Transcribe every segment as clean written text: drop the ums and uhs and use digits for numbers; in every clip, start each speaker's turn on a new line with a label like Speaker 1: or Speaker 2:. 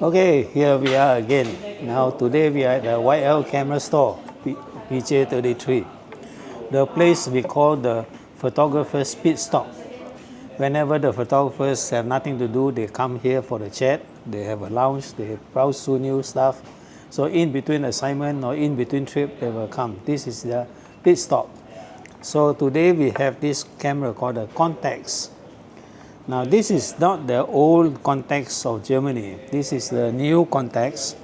Speaker 1: Okay, here we are again. Now today we are at the YL camera store, PJ33. The place we call the photographer's pit stop. Whenever the photographers have nothing to do, they come here for the chat. They have a lounge, they browse through new stuff. So in between assignment or in between trip, they will come. This is the pit stop. So today we have this camera called the Contax. Now this is not the old Contax of Germany. This is the new Contax.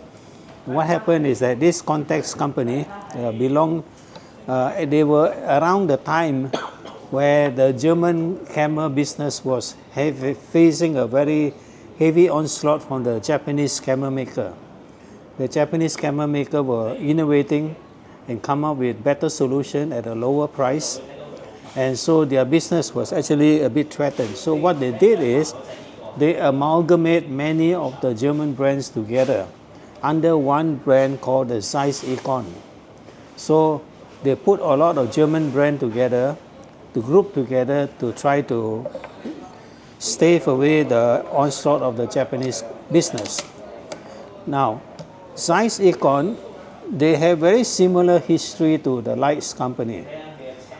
Speaker 1: What happened is that this Contax company they were around the time where the German camera business was facing a very heavy onslaught from the Japanese camera maker. The Japanese camera maker were innovating and come up with better solution at a lower price. And so their business was actually a bit threatened. So what they did is they amalgamate many of the German brands together under one brand called the Zeiss Econ. So they put a lot of German brands together, to group together to try to stave away the onslaught of the Japanese business. Now, Zeiss Econ, they have very similar history to the Lights company.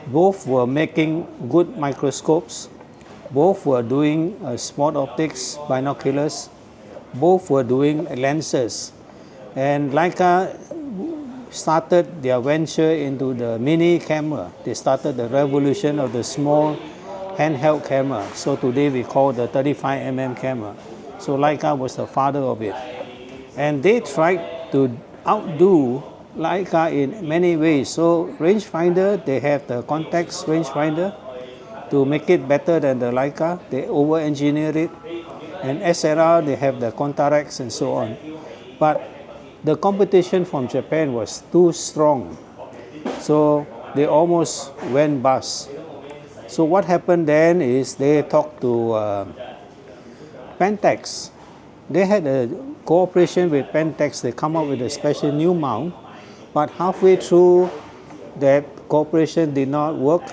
Speaker 1: Both were making good microscopes. Both were doing spot optics, binoculars. Both were doing lenses. And Leica started their venture into the mini camera. They started the revolution of the small handheld camera. So today we call the 35mm camera. So Leica was the father of it. And they tried to outdo Leica in many ways. So rangefinder, they have the Contax rangefinder to make it better than the Leica. They over-engineer it. And SLR, they have the Contax and so on. But the competition from Japan was too strong. So they almost went bust. So what happened then is they talked to Pentax. They had a cooperation with Pentax. They come up with a special new mount. But halfway through that cooperation did not work,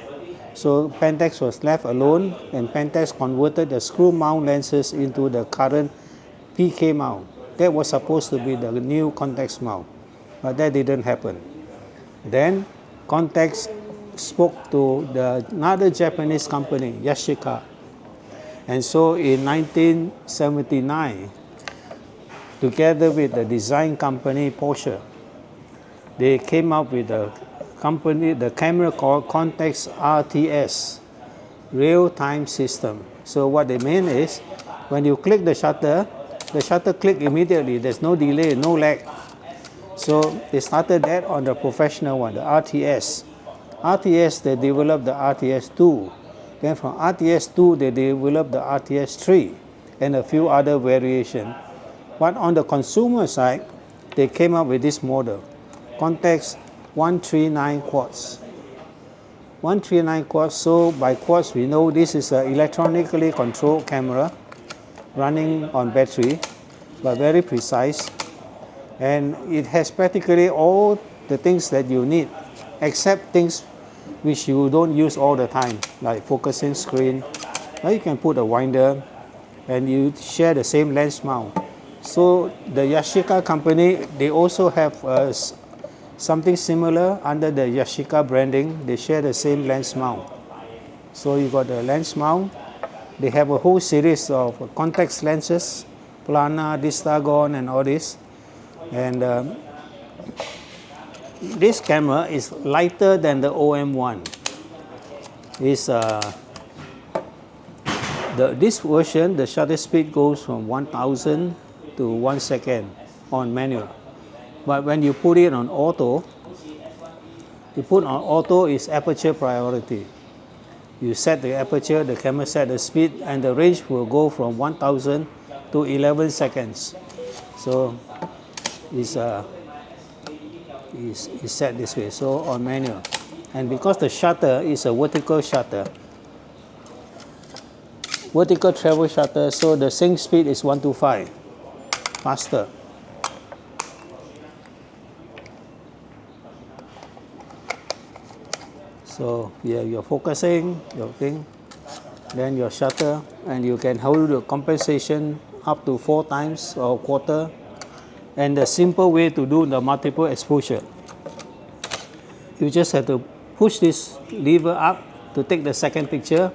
Speaker 1: so Pentax was left alone, and Pentax converted the screw mount lenses into the current PK mount. That was supposed to be the new Contax mount, but that didn't happen. Then Contax spoke to another Japanese company, Yashica. And so in 1979, together with the design company Porsche, they came up with the camera called Contax RTS, real-time system. So what they mean is, when you click the shutter click immediately. There's no delay, no lag. So they started that on the professional one, the RTS. RTS, they developed the RTS2. Then from RTS2, they developed the RTS3 and a few other variations. But on the consumer side, they came up with this model. Contax 139 quartz. 139 quartz, so by quartz we know this is an electronically controlled camera running on battery, but very precise. And it has practically all the things that you need, except things which you don't use all the time, like focusing screen. Now you can put a winder, and you share the same lens mount. So the Yashica company, they also have something similar under the Yashica branding. They share the same lens mount. So you got the lens mount. They have a whole series of Contax lenses, Plana, Distagon, and all this. And this camera is lighter than the OM1. This version, the shutter speed goes from 1000 to 1 second on manual. But when you put it on auto, is aperture priority. You set the aperture, the camera set the speed, and the range will go from 1000 to 11 seconds. So it's set this way, so on manual. And because the shutter is a vertical shutter, vertical travel shutter, so the sync speed is 125, faster. So yeah, you're focusing your thing, then your shutter, and you can hold the compensation up to 4 times or quarter. And the simple way to do the multiple exposure, you just have to push this lever up to take the second picture,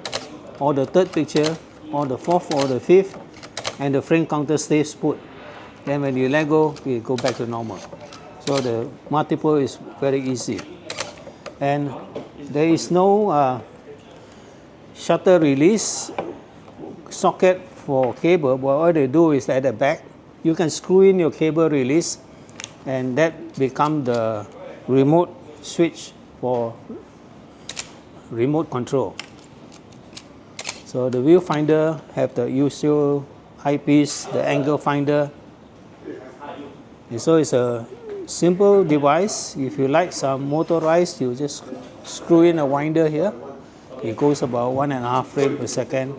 Speaker 1: or the third picture, or the fourth, or the fifth, and the frame counter stays put. Then when you let go, it go back to normal. So the multiple is very easy. And there is no shutter release socket for cable, but what they do is at the back, you can screw in your cable release, and that become the remote switch for remote control. So the viewfinder have the usual eyepiece, the angle finder. And so it's a simple device. If you like some motorized, you just screw in a winder here. It goes about 1.5 frames per second.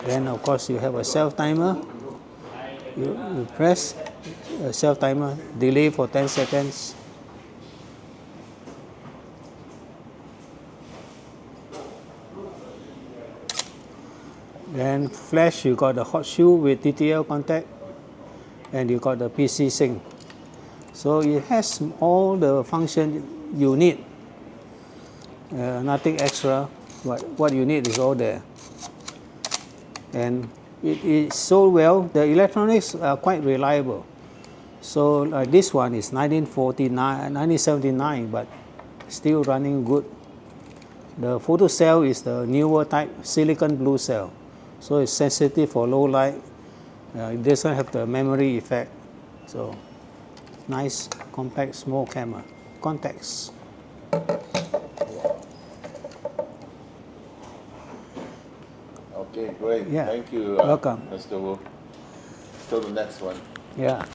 Speaker 1: Then of course you have a self timer. You press a self timer, delay for 10 seconds. Then flash, you got the hot shoe with TTL contact, and you got the PC sync. So it has all the function you need. Nothing extra. What you need is all there. And it is sold well. The electronics are quite reliable. So this one is 1979, but still running good. The photo cell is the newer type, silicon blue cell. So it's sensitive for low light. It doesn't have the memory effect. So nice, compact, small camera. Contax.
Speaker 2: Okay, great.
Speaker 1: Yeah.
Speaker 2: Thank you.
Speaker 1: Welcome.
Speaker 2: Mr. Wu. Till the next one.
Speaker 1: Yeah.